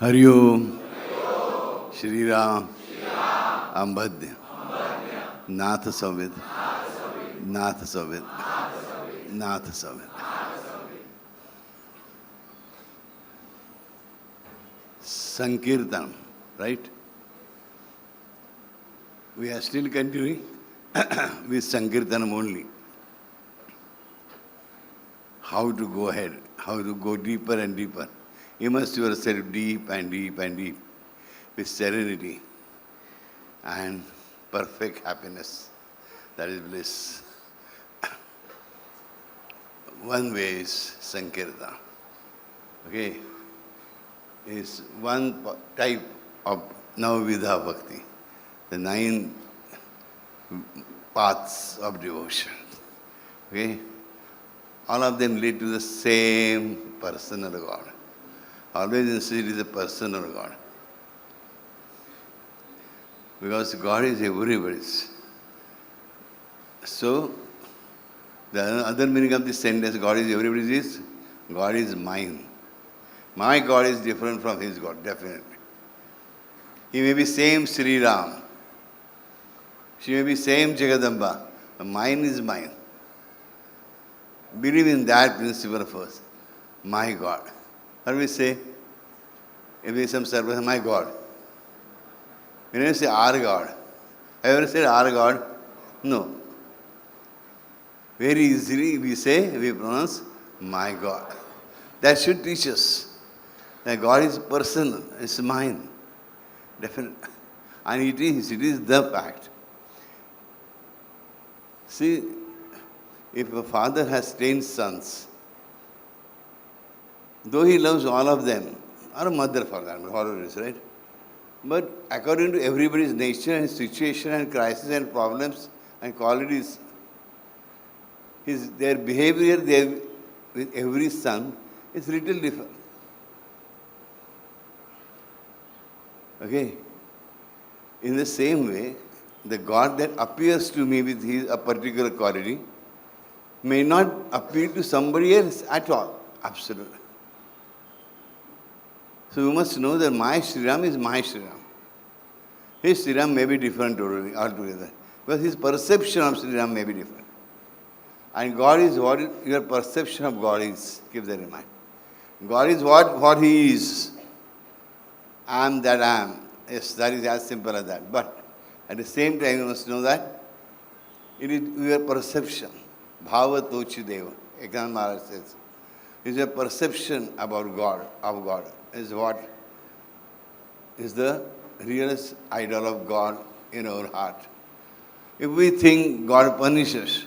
Hari Om Shri Ram अंबध्य Nath संविद Nath संविद Nath संविद. Sankirtan, right? We are still continuing with Sankirtanam only. How to go ahead, how to go deeper and deeper. Immerse yourself deep and deep and deep with serenity and perfect happiness. That is bliss. One way is Sankirtan. Okay? Is one type of Navavidha Bhakti. The 9 paths of devotion. Okay? All of them lead to the same personal God. Always insist it is a personal God. Because God is everybody's. So, the other meaning of this sentence, God is everybody's, is God is mine. My God is different from his God, definitely. He may be same Sri Ram. She may be same Jagadamba. But mine is mine. Believe in that principle first. My God. What do we say? If there is some service, my God. We never say our God. Have you ever said our God? No. Very easily we pronounce my God. That should teach us that God is personal, it's mine. Definitely. And it is the fact. See, if a father has 10 sons, though he loves all of them, or a mother for that, whatever it is, right? But according to everybody's nature and situation and crisis and problems and qualities, their behavior with every son is little different. Okay? In the same way, the God that appears to me with a particular quality may not appear to somebody else at all. Absolutely. So you must know that my Sri Ram is my Sri Ram. His Sri Ram may be different altogether. Because his perception of Sri Ram may be different. And God is what your perception of God is. Keep that in mind. God is what he is. I am that I am. Yes, that is as simple as that. But at the same time, you must know that it is your perception. Bhava tochi deva. Eknath Maharaj says. It is your perception about God, of God, is what is the realest idol of God in our heart. If we think God punishes,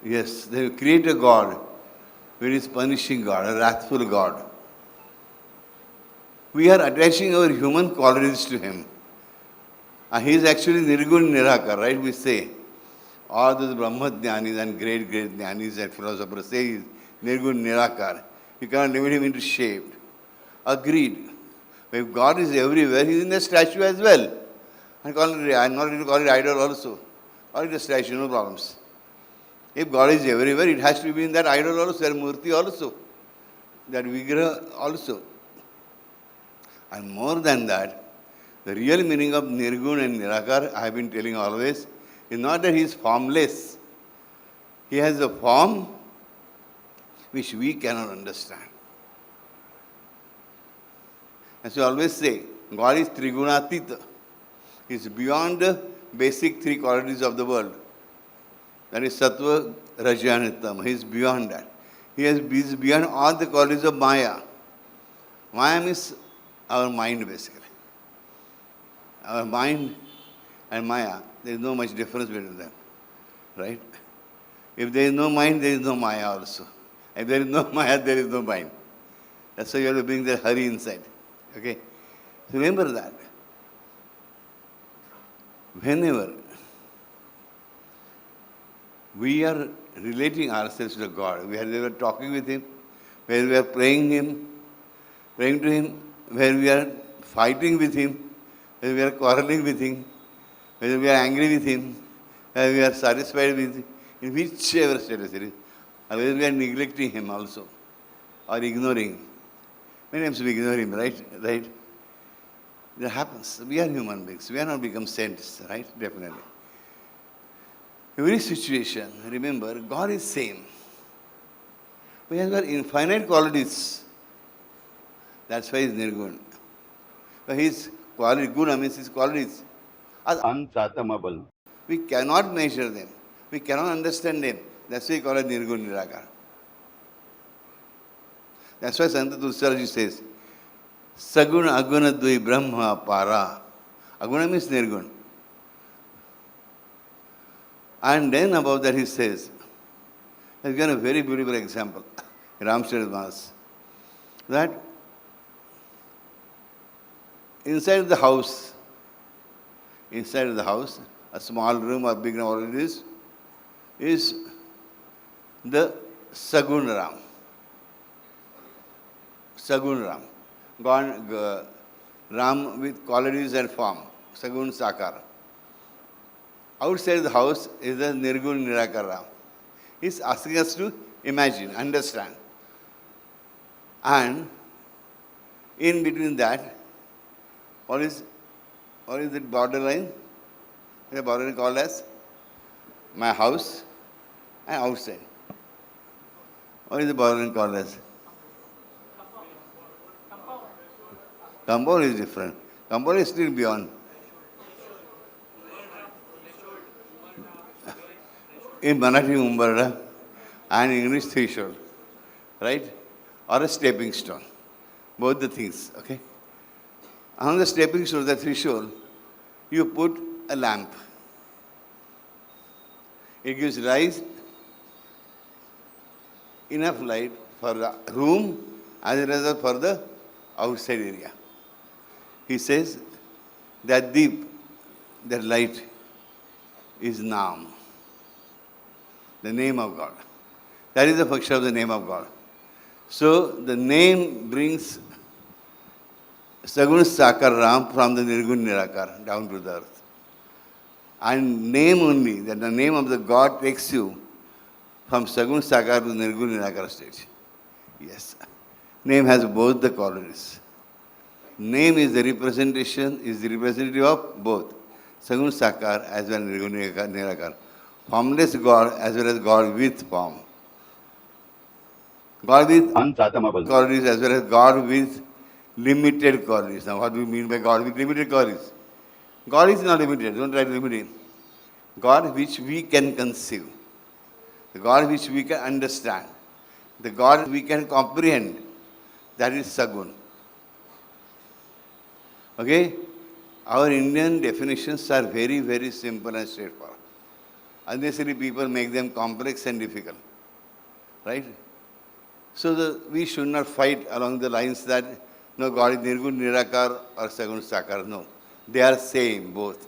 yes, they create a God who is punishing God, a wrathful God. We are attaching our human qualities to him. And he is actually Nirgun Nirakar, right? We say. All those Brahma Jnanis and great Jnanis and philosophers say he is Nirgun Nirakar. You cannot limit him into shape. Agreed. If God is everywhere, he is in the statue as well. I am not going to call it idol also. Call it a statue, no problems. If God is everywhere, it has to be in that idol also, that murti also, that vigraha also. And more than that, the real meaning of Nirgun and Nirakar, I have been telling always, is not that he is formless. He has a form which we cannot understand. As we always say, God is Trigunatita. He is beyond the basic 3 qualities of the world. That is Sattva, Raja and Tama. He is beyond that. He is beyond all the qualities of Maya. Maya means our mind basically. Our mind and Maya, there is no much difference between them. Right? If there is no mind, there is no Maya also. If there is no Maya, there is no mind. That's why you have to bring the Hari inside. Okay? So remember that. Whenever we are relating ourselves to God, we are talking with him, where we are praying to him, where we are fighting with him, where we are quarreling with him, whether we are angry with him, whether we are satisfied with him, in whichever status it is, or whether we are neglecting him also, or ignoring him. Many times we ignore him, right? Right? That happens. We are human beings. We are not become saints, right? Definitely. Every situation, remember, God is same. But He has got infinite qualities. That's why He is Nirgun. But His quality, guna means His qualities are unfathomable. We cannot measure them. We cannot understand them. That's why we call it Nirgun Nirakar. That's why Santa Tulsidaji says, Saguna Aguna Dui Brahma Para. Aguna means Nirgun. And then above that he says, he has given a very beautiful example, Ramcharitmanas, that inside the house, a small room or big room, whatever it is the Sagun Ram. Sagun Ram. God, Ram with qualities and form. Sagun Sakar. Outside the house is the Nirgun Nirakar Ram. He's asking us to imagine, understand. And in between that, what is the borderline? The borderline called as my house and outside. What is the borderline called as? Compound is different. Compound is still beyond. In Marathi, Umbarda, and English, threshold, right? Or a stepping stone. Both the things, okay? On the stepping stone, the threshold, you put a lamp. It gives light, enough light for the room as well as for the outside area. He says that deep, that light is Nam, the name of God. That is the function of the name of God. So the name brings Sagun Sakar Ram from the Nirgun Nirakar down to the earth. And name only, that the name of the God takes you from Sagun Sakar to Nirgun Nirakar stage. Yes. Name has both the qualities. Name is the representation, is the representative of both Sagun Sakar as well as Nirgun Nirakar. Formless God as well as God with form. God with unfathomable qualities as well as God with limited qualities. Now what do we mean by God with limited qualities? God is not limited, don't try to limit Him. God which we can conceive. The God which we can understand. The God we can comprehend. That is Sagun. Okay? Our Indian definitions are very, very simple and straightforward. Unnecessarily people make them complex and difficult. Right? So we should not fight along the lines that no, God is Nirgun Nirakar or Sagun Sakar. No. They are same, both.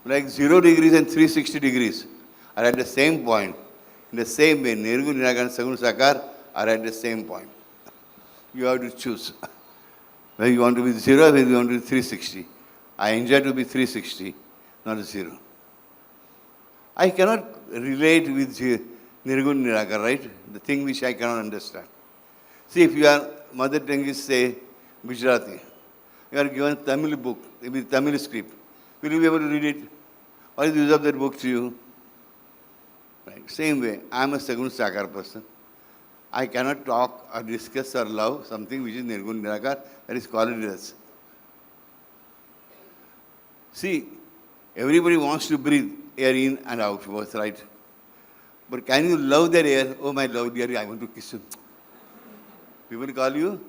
Like 0 degrees and 360 degrees are at the same point. In the same way, Nirgun Nirakar and Sagun Sakar are at the same point. You have to choose. Whether you want to be 0 or whether you want to be 360. I enjoy to be 360, not 0. I cannot relate with Nirgun Nirakar, right? The thing which I cannot understand. See, if your mother tongue is, say, Gujarati, you are given Tamil book, maybe Tamil script, will you be able to read it? What is the use of that book to you? Right. Same way, I am a Sagun Sakar person. I cannot talk or discuss or love something which is Nirgun Nirakar, that is qualityless. See, everybody wants to breathe air in and out, both, right? But can you love that air? Oh, my love, dear, I want to kiss you. People call you,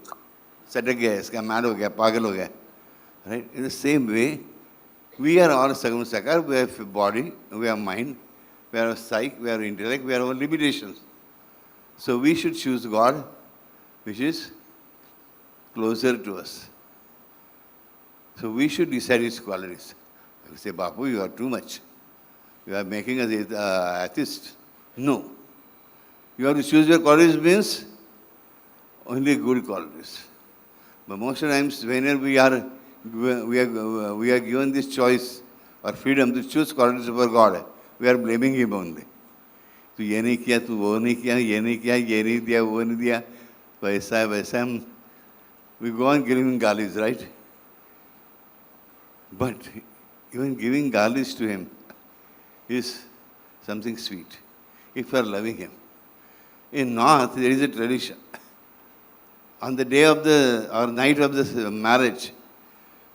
satak gaya, iska mad ho gaya, pagal ho gaya. Right? In the same way, we are all Sagun Sakar, we have a body, we have mind, we have psyche, we have intellect, we have our limitations. So we should choose God which is closer to us. So we should decide His qualities. You say, Bapu, you are too much. You are making us atheist. No. You have to choose your qualities means only good qualities. But most of the times, whenever we are given this choice or freedom to choose qualities of our God, we are blaming Him only. तू ये नहीं किया, तू वो नहीं किया, ये नहीं किया, ये नहीं दिया, वो नहीं दिया, वैसा है वैसा. we go on giving galis, right? But even giving galis to him is something sweet, if you are loving him. In North, there is a tradition. On the day of the, or night of the marriage,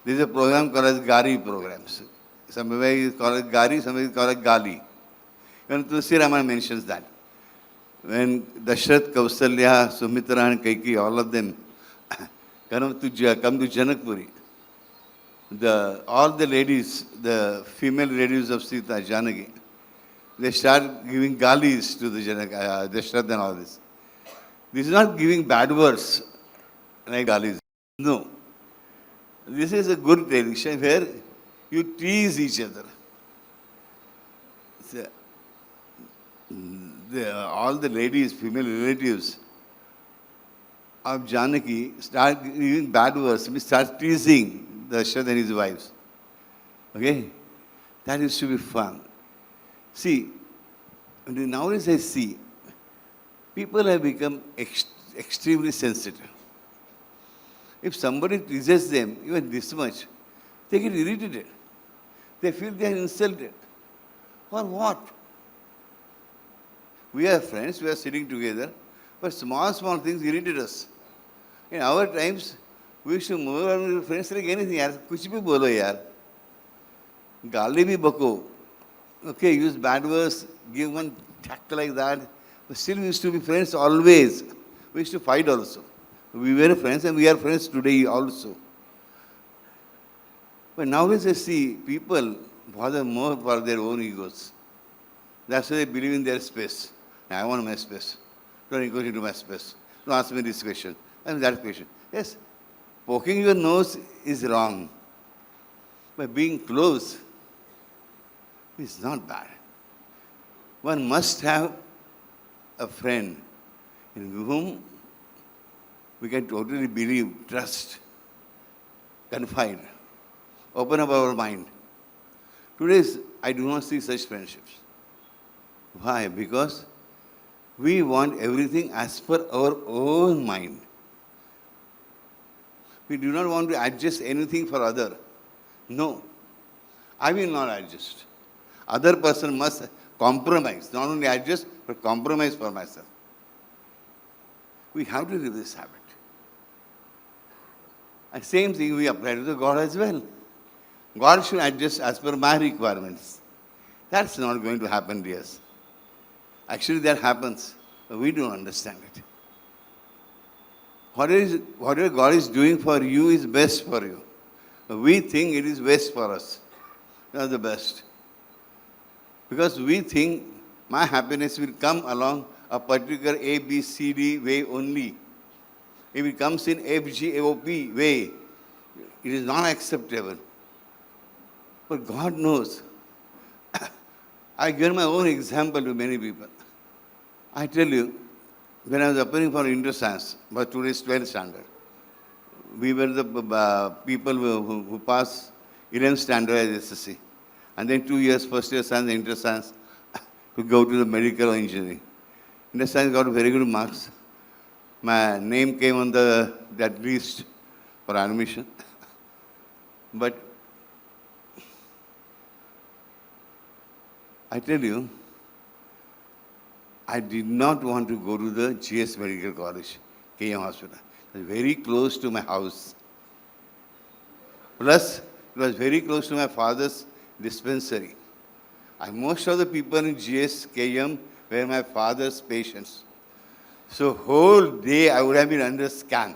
there is a program called as Gari programs. Somebody call it Gari, somebody call it Gali. Even Tulsi Raman mentions that. When Dashrath, Kausalya, Sumitra and Kaikeyi, all of them come to Janakpuri, all the ladies, the female ladies of Sita, Janaki, they start giving galis to the Dashrath and all this. This is not giving bad words like galis. No. This is a good tradition where you tease each other. All the ladies, female relatives of Janaki start giving bad words, start teasing Dashrath and his wives. Okay? That used to be fun. See, nowadays I see, people have become extremely sensitive. If somebody teases them, even this much, they get irritated. They feel they are insulted. For what? We are friends, we are sitting together, but small things irritate us. In our times, we used to move around with friends like anything. Yaar, kuch bhi bolo yaar. Gali bhi bako. Okay, use bad words, give one tack like that. But still we used to be friends always. We used to fight also. We were friends and we are friends today also. But nowadays I see people bother more for their own egos. That's why they believe in their space. I want my space. Don't encroach into my space. Don't ask me this question and that question. Yes, poking your nose is wrong. But being close is not bad. One must have a friend in whom we can totally believe, trust, confide, open up our mind. Today, I do not see such friendships. Why? Because we want everything as per our own mind. We do not want to adjust anything for other. No, I will not adjust. Other person must compromise, not only adjust, but compromise for myself. We have to live this habit. And same thing we apply to the God as well. God should adjust as per my requirements. That's not going to happen, dears. Actually, that happens, but we don't understand it. Whatever God is doing for you is best for you. We think it is best for us. Not the best. Because we think my happiness will come along a particular A, B, C, D way only. If it comes in F, G, O, P way, it is not acceptable. But God knows. I give my own example to many people. I tell you, when I was appearing for inter-science, but today's 12th standard, we were the people who passed 11th standard as SSC. And then 2 years, first year science, inter-science, to go to the medical engineering. Inter-science got very good marks. My name came on that list for admission. But I tell you, I did not want to go to the GS Medical College, KM Hospital. It was very close to my house. Plus, it was very close to my father's dispensary. And most of the people in GS, KM were my father's patients. So whole day I would have been under scan.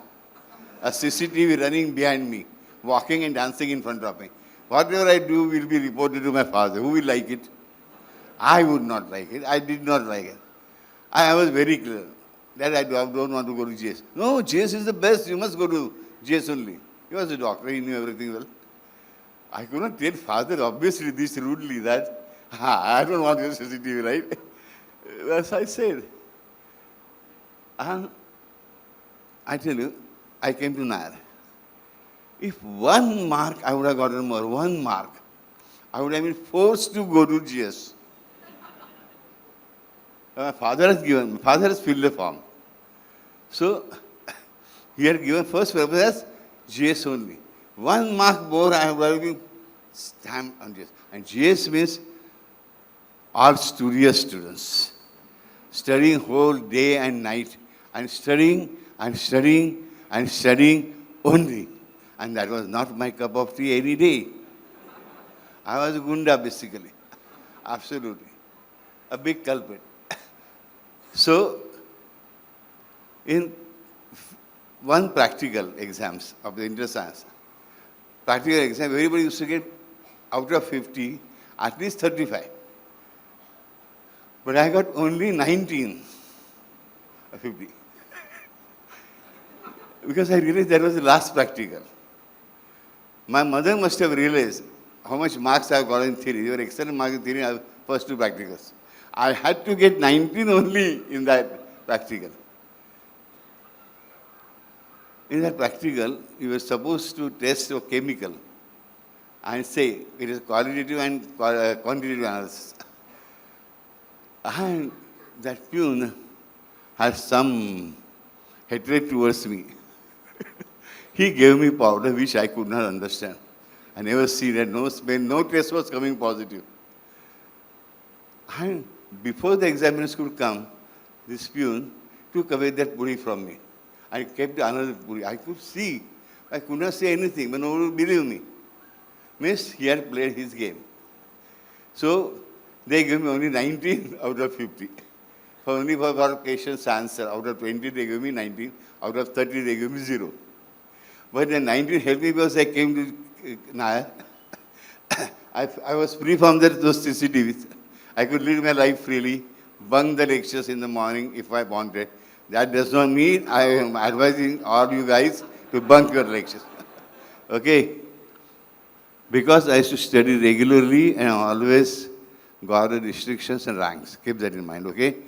A CCTV running behind me, walking and dancing in front of me. Whatever I do will be reported to my father. Who will like it? I would not like it. I did not like it. I was very clear that I don't want to go to GS. No, GS is the best. You must go to GS only. He was a doctor. He knew everything well. I could not tell father, obviously, this rudely that, I don't want your CCTV, right? As I said. And I tell you, I came to Nayar. If 1 mark I would have gotten more, 1 mark, I would have been forced to go to GS. My father has filled the form. So, He had given first paper as GS only. 1 mark more I have been stamped on GS. And GS means all studious students. Studying whole day and night. And studying and studying and studying only. And that was not my cup of tea any day. I was a gunda basically. Absolutely. A big culprit. So, in one practical exams of the inter-science, practical exam, everybody used to get out of 50, at least 35. But I got only 19 of 50. Because I realized that was the last practical. My mother must have realized how much marks I have got in theory. They were excellent marks in theory, first two practicals. I had to get 19 only in that practical. In that practical, you were supposed to test a chemical and say it is qualitative and quantitative analysis. And that pune had some hatred towards me. He gave me powder which I could not understand. I never see that, no smell, no taste was coming positive. And before the examiners could come, this pune took away that puri from me. I kept another puri. I could see. I could not say anything, but no one would believe me. Means he had played his game. So they gave me only 19 out of 50. Only for questions answer. Out of 20, they gave me 19. Out of 30, they gave me 0. But the 19 helped me because I came to Nayar. I was free from those CCTVs. I could live my life freely, bunk the lectures in the morning if I wanted. That does not mean I am advising all you guys to bunk your lectures. Okay? Because I used to study regularly and always got the restrictions and ranks. Keep that in mind, okay?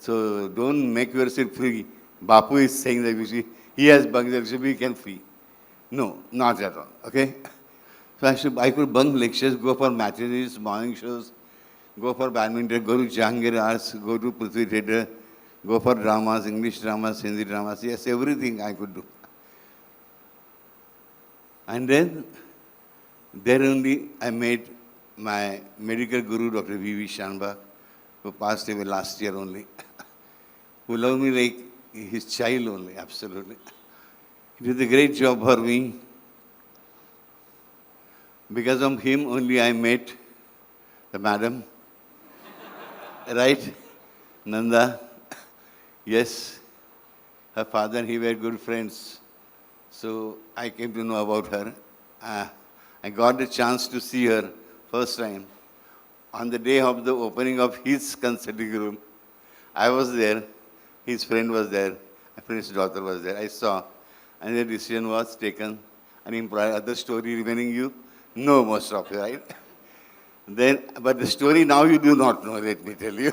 So don't make yourself free. Bapu is saying that you see, he has bunked the lectures, we can free. No, not at all, okay? So I could bunk lectures, go for matinees, morning shows, go for badminton, go to Jahangir Arts, go to Prithvi Theatre, go for dramas, English dramas, Hindi dramas, yes, everything I could do. And then, there only I met my medical guru, Dr. V.V. Shanbhag, who passed away last year only, who loved me like his child only, absolutely. He did a great job for me. Because of him only I met the madam. Right? Nanda. Yes. Her father and he were good friends. So I came to know about her. I got the chance to see her first time on the day of the opening of his consulting room. I was there. His friend was there. My friend's daughter was there. I saw. And the decision was taken. And other story remaining you know most of it, right? Then, but the story now you do not know, let me tell you.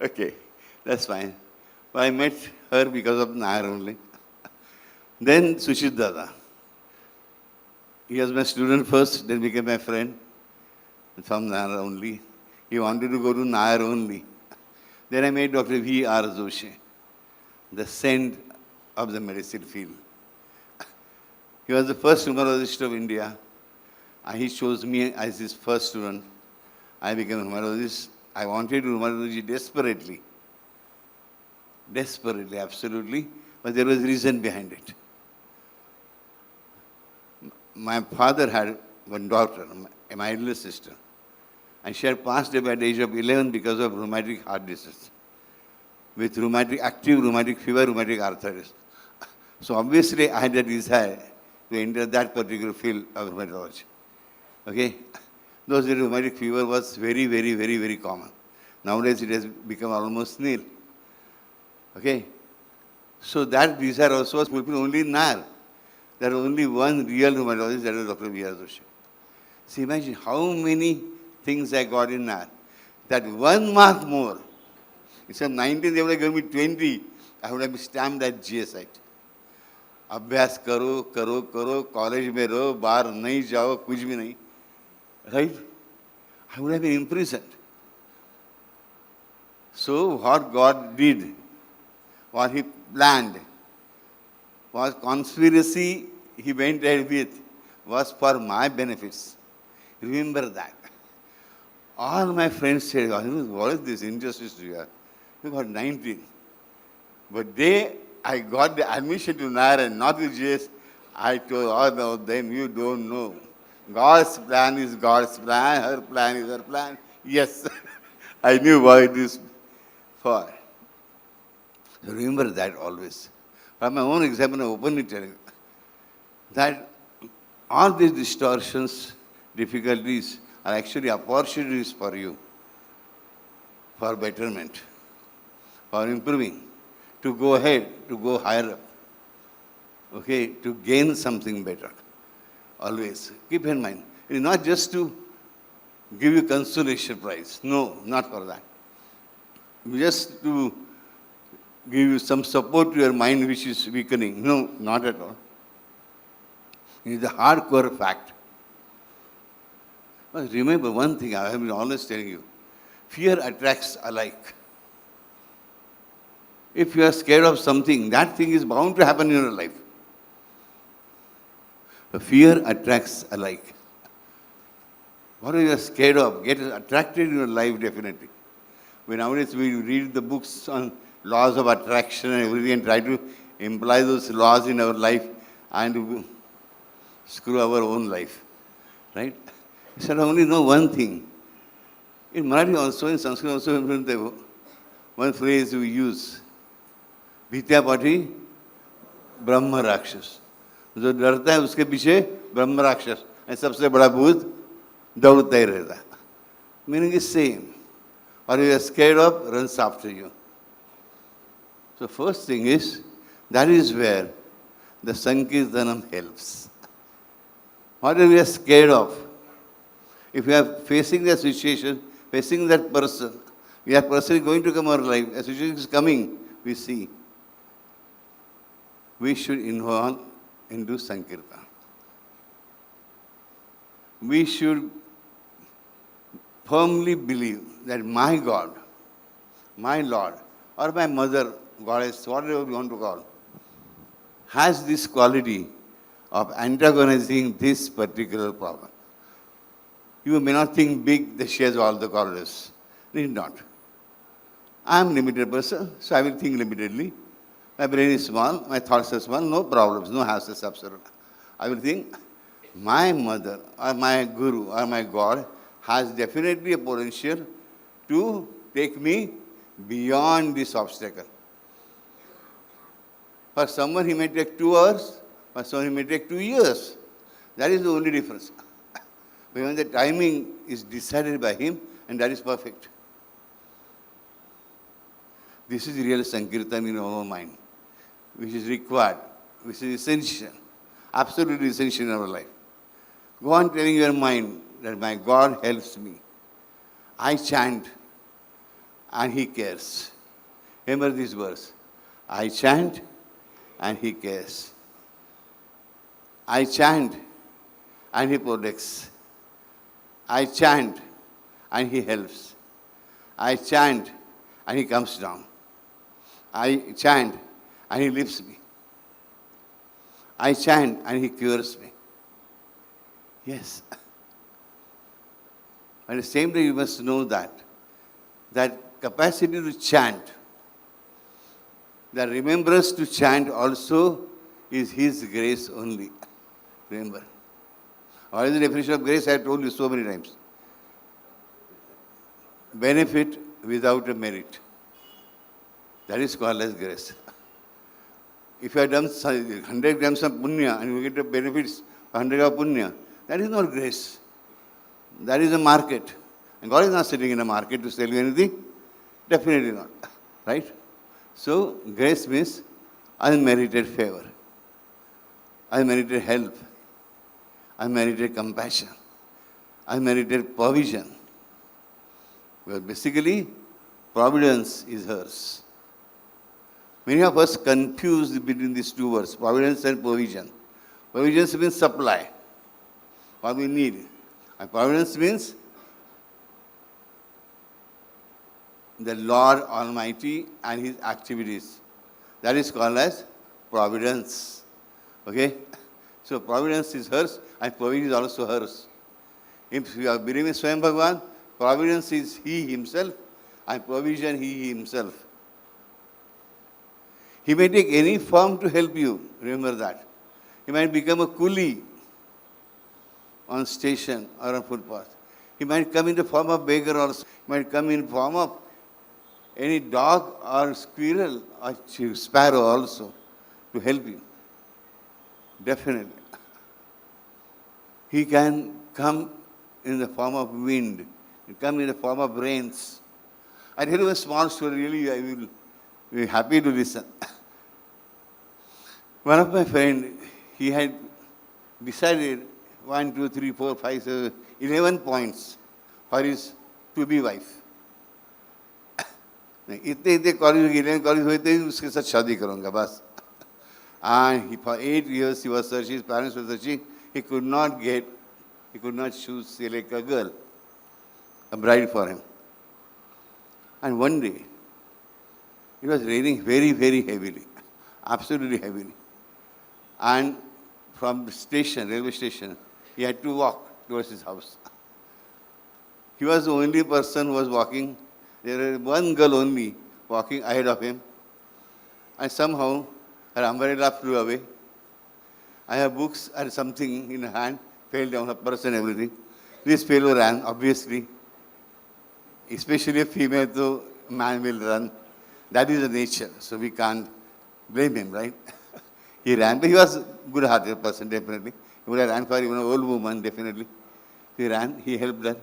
Okay, that's fine. But I met her because of Nayar only. Then Sushit Dada. He was my student first, then became my friend. From Nayar only. He wanted to go to Nayar only. Then I met Dr. V.R. Joshi, the saint of the medicine field. He was the first numerologist of India. And he chose me as his first student. I became a numerologist. I wanted numerology desperately. Desperately, absolutely. But there was reason behind it. My father had one daughter, my elder sister. And she had passed away at the age of 11 because of rheumatic heart disease. With active rheumatic fever, rheumatic arthritis. So obviously I had a desire to enter that particular field of rheumatology. Okay? Those days rheumatic fever was very, very, very, very common. Nowadays it has become almost nil. Okay? So that desire also was fulfilled only in Nayar. There was only one real rheumatologist, that was Dr. V.R. Joshi. So imagine how many things I got in Nayar. That 1 mark more. Instead of 19, they would have given me 20. I would have stamped that GS site. अभ्यास करो करो करो college में रहो बाहर नहीं जाओ कुछ भी नहीं right I would have been imprisoned. So what God did, what He planned, was conspiracy he went ahead with was for my benefits. Remember that. All my friends said, what is this injustice to you? You got 19. But I got the admission to Narad, not to JS. I told all of them, you don't know. God's plan is God's plan, her plan is her plan. Yes, I knew what it is for. So remember that always. From my own example, I openly telling you that all these distortions, difficulties are actually opportunities for you, for betterment, for improving, to go ahead, to go higher up, okay, to gain something better. Always. Keep in mind, it is not just to give you consolation prize. No, not for that. Just to give you some support to your mind which is weakening. No, not at all. It is a hardcore fact. But remember one thing I have been always telling you. Fear attracts alike. If you are scared of something, that thing is bound to happen in your life. The fear attracts alike. Whatever you are scared of gets attracted in your life definitely. When nowadays we read the books on laws of attraction and everything and try to imply those laws in our life and screw our own life. Right? You should only know one thing. In Marathi also, in Sanskrit also, one phrase we use. भीत्या पाठी ब्रह्म राक्षस जो डरता है उसके पीछे ब्रह्म राक्षस and सबसे बड़ा भूत दौड़ता ही रहता है. Meaning is same. Or you are scared of, runs after you. So first thing is, that is where the Sankirtanam helps. What are we scared of? If we are facing that situation, facing that person, that person is going to come our life, a situation is coming, we see. We should involve into Sankirtan. We should firmly believe that my God, my Lord, or my mother, goddess, whatever you want to call, has this quality of antagonizing this particular problem. You may not think big that she has all the qualities. Need not. I am a limited person, so I will think limitedly. My brain is small, my thoughts are small, no problems, no hassles, absolute. I will think, my mother or my guru or my God has definitely a potential to take me beyond this obstacle. For someone he may take 2 hours, for someone he may take 2 years. That is the only difference. When the timing is decided by him, and that is perfect. This is real Sankirtan in our mind, which is required, which is essential, absolutely essential in our life. Go on telling your mind that my God helps me. I chant and he cares. Remember this verse. I chant and he cares. I chant and he protects. I chant and he helps. I chant and he comes down. I chant and he lifts me. I chant and he cures me. Yes. At the same time, you must know that capacity to chant, the remembrance to chant also is His grace only. Remember. What is the definition of grace? I have told you so many times. Benefit without a merit. That is called as grace. If you have done 100 grams of punya and you get the benefits 100 of punya, that is not grace. That is a market. And God is not sitting in a market to sell you anything. Definitely not. Right? So, grace means unmerited favor, unmerited help, unmerited compassion, unmerited provision. Well, basically, providence is hers. Many of us confuse between these two words, providence and provision. Provision means supply, what we need. And providence means the Lord Almighty and His activities. That is called as providence. Okay? So providence is hers and provision is also hers. If you are believing Swayam Bhagavan, providence is He Himself and provision He Himself. He may take any form to help you, remember that. He might become a coolie on station or on footpath. He might come in the form of beggar also. He might come in form of any dog or squirrel or sparrow also to help you. Definitely. He can come in the form of wind. He can come in the form of rains. I tell you a small story, really I will be happy to listen. One of my friends, he had decided 1, 2, 3, 4, 5, 7, 11 points for his to-be wife. इतने college 11 college हुए थे उसके साथ शादी करूँगा बस. And for 8 years he was searching, his parents were searching, he could not choose, select a girl, a bride for him. And one day, it was raining very, very heavily, absolutely heavily. And from the station, railway station, he had to walk towards his house. He was the only person who was walking. There was one girl only walking ahead of him. And somehow, her umbrella flew away. I have books and something in her hand, fell down, her purse and everything. This fellow ran, obviously. Especially a female, though, man will run. That is the nature, so we can't blame him, right? He ran, but he was a good-hearted person, definitely. He would have ran for even an old woman, definitely. He ran, he helped her.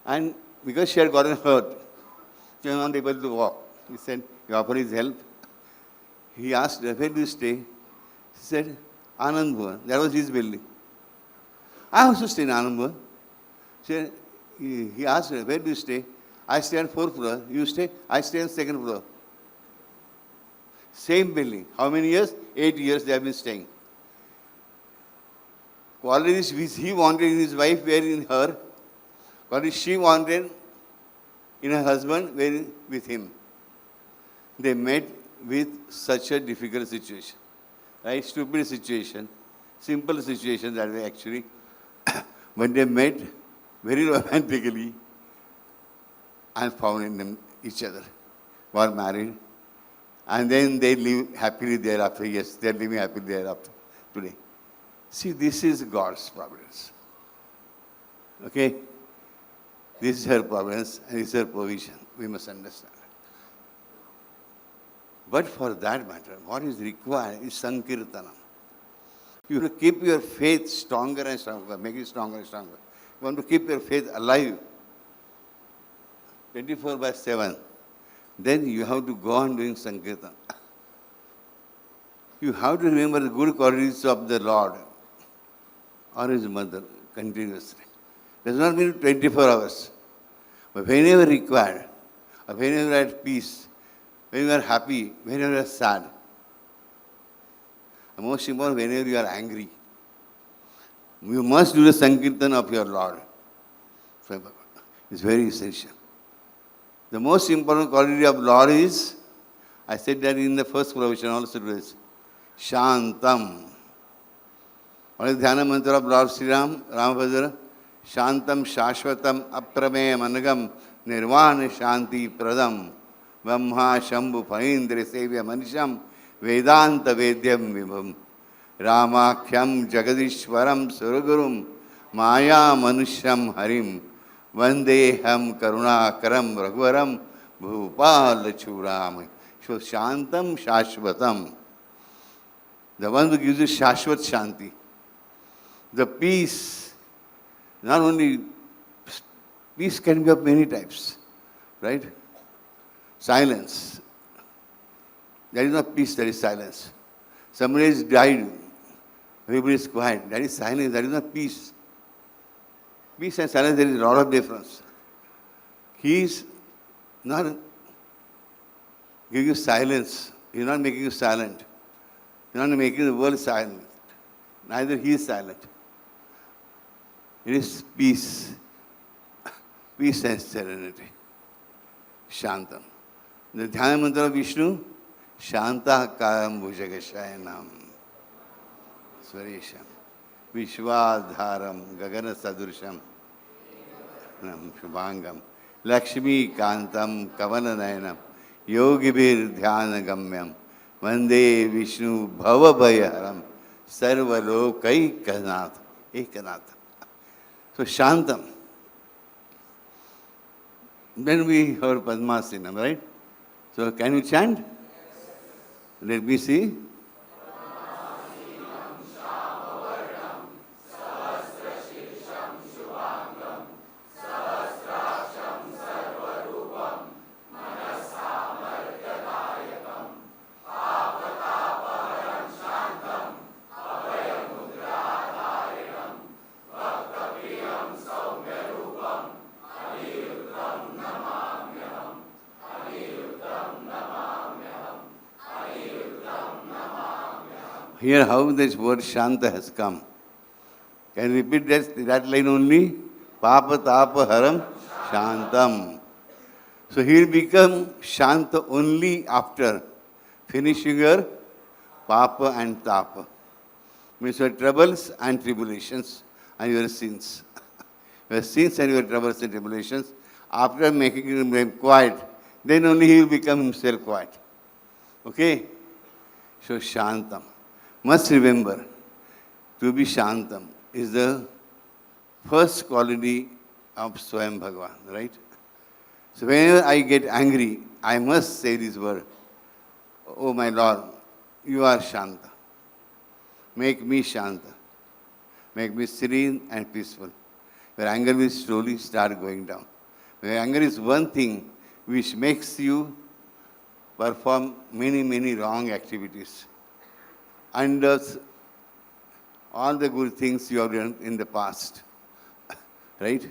And because she had gotten hurt, she was not able to walk. He said, he offered his help. He asked her, where do you stay? She said, Anand Bhuvan. That was his building. I also stay in Anand Bhuvan. He asked her, where do you stay? I stay on 4th floor. You stay? I stay on 2nd floor. Same building. How many years? 8 years they have been staying. Qualities which he wanted in his wife were in her. Qualities she wanted in her husband were with him. They met with such a difficult situation. Right? Stupid situation. Simple situation that way actually. When they met very romantically and found in them each other. Were married. And then they live happily thereafter. Yes, they are living happily thereafter today. See, this is God's providence. Okay? This is her providence and this is her provision. We must understand. But for that matter, what is required is Sankirtanam. You have to keep your faith stronger and stronger, make it stronger and stronger. You want to keep your faith alive 24/7. Then you have to go on doing Sankirtan. You have to remember the good qualities of the Lord or His mother continuously. Does not mean 24 hours. But whenever required, or whenever you are at peace, when you are happy, whenever you are sad, and most important, whenever you are angry, you must do the Sankirtan of your Lord. It's very essential. The most important quality of Lord is, I said that in the first provision also it was, Shantam. What is the Dhyana mantra of Lord Sri Ram, Ramabhadra? Shantam Shashvatam Aprameya Managam Nirvana Shanti Pradam Brahma Shambhu Phanindra Sevya Manisham Vedanta Vedyam Vibham Ramakhyam Jagadishwaram Surugurum Maya Manusham Harim Vandeham Karunakaram Raghuvaram Bhupala Churam. So Shantam Shashvatam. The one who gives you Shashvat Shanti. The peace, not only peace can be of many types, right? Silence. That is not peace, that is silence. Somebody has died, everybody is quiet. That is silence, that is not peace. Peace and silence, there is a lot of difference. He is not giving you silence. He is not making you silent. He is not making the world silent. Neither he is silent. It is peace. Peace and serenity. Shantam. The Dhyana mantra of Vishnu, Shanta Karam Bhujagashayanam. Swaresham, Vishwadharam, Gagana Sadursham, Shubhangam, Lakshmi Kantam, Kavananayanam, Yogibir Dhyana Gamyam, Vande Vishnu Bhavabhayaram, Sarvalokai Kanat, Ekanath. So Shantam. Then we heard Padmasinam, right? So can you chant? Let me see. Here how this word Shanta has come. Can you repeat that line only? Papa Tapa Haram Shantam. So he will become Shanta only after finishing your Papa and Tapa. Means your troubles and tribulations and your sins. Your sins and your troubles and tribulations. After making them quiet, then only he will become himself quiet. Okay? So Shantam. Must remember, to be Shantam is the first quality of Swayam Bhagavan, right? So whenever I get angry, I must say this word, oh my Lord, you are Shanta. Make me Shanta. Make me serene and peaceful. Your anger will slowly start going down. Your anger is one thing which makes you perform many, many wrong activities. And all the good things you have done in the past. Right?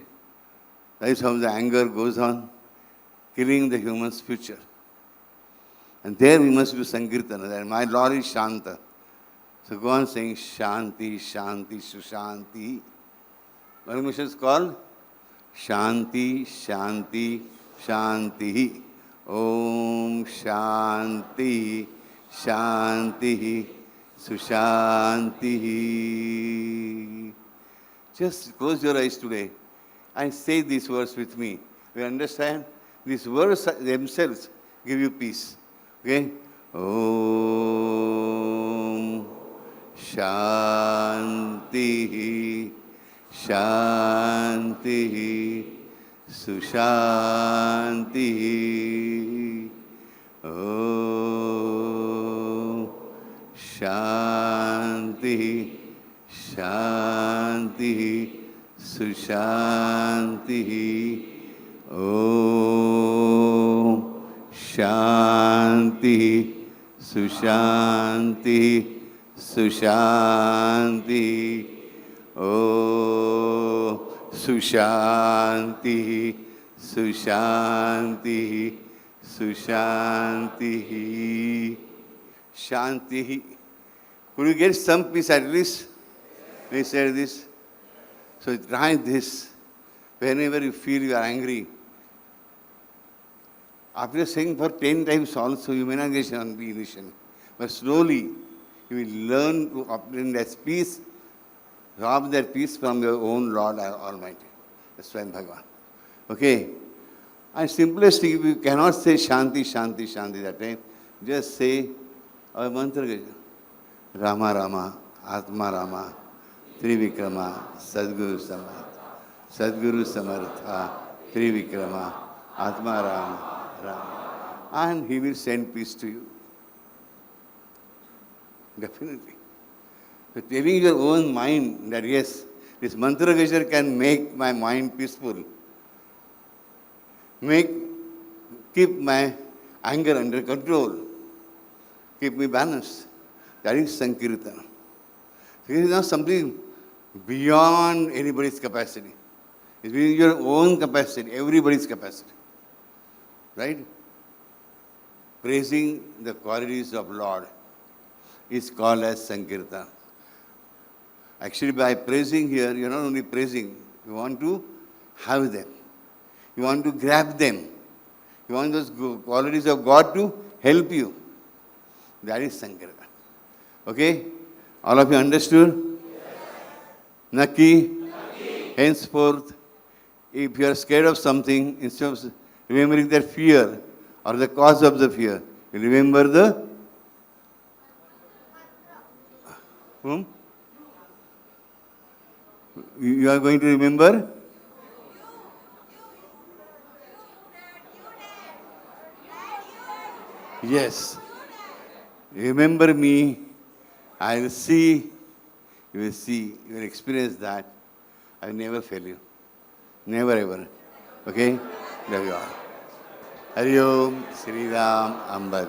That is how the anger goes on, killing the human's future. And there we must do Sankirtana. That my Lord is Shanta. So go on saying Shanti, Shanti, Sushanti. One mission is called Shanti, Shanti, Shanti. Om Shanti, Shanti. Sushanti. Just close your eyes today and say these words with me. You understand? These words themselves give you peace. Okay? Om Shanti Shanti Sushanti. Om Shanti Shanti Sushanti. Om Shanti Sushanti Sushanti. Om Sushanti Sushanti Sushanti. Shanti. Could you get some peace at least? We said this. So try this. Whenever you feel you are angry, after saying for 10 times also, you may not get Shanti initially. But slowly, you will learn to obtain that peace, rob that peace from your own Lord Almighty. That's why Bhagavan. Okay? And simplest thing, if you cannot say Shanti, Shanti, Shanti that time, just say our mantra. Rama Rama, Atma Rama, Trivikrama, Sadguru Samartha. Sadguru Samartha, Trivikrama, Atma Rama, Rama. And he will send peace to you. Definitely. So telling your own mind that yes, this mantra gesture can make my mind peaceful. Keep my anger under control. Keep me balanced. That is Sankirtana. It is not something beyond anybody's capacity. It's within your own capacity, everybody's capacity. Right? Praising the qualities of Lord is called as Sankirtana. Actually, by praising here, you're not only praising, you want to have them. You want to grab them. You want those qualities of God to help you. That is Sankirtana. Okay? All of you understood? Naki? Henceforth, if you are scared of something, instead of remembering that fear or the cause of the fear, you remember the whom? You are going to remember? Yes. Remember me. I will see. You will see. You will experience that. I will never fail you. Never ever. Okay? Love you all. Hari Om, Sri Ram, Ambad.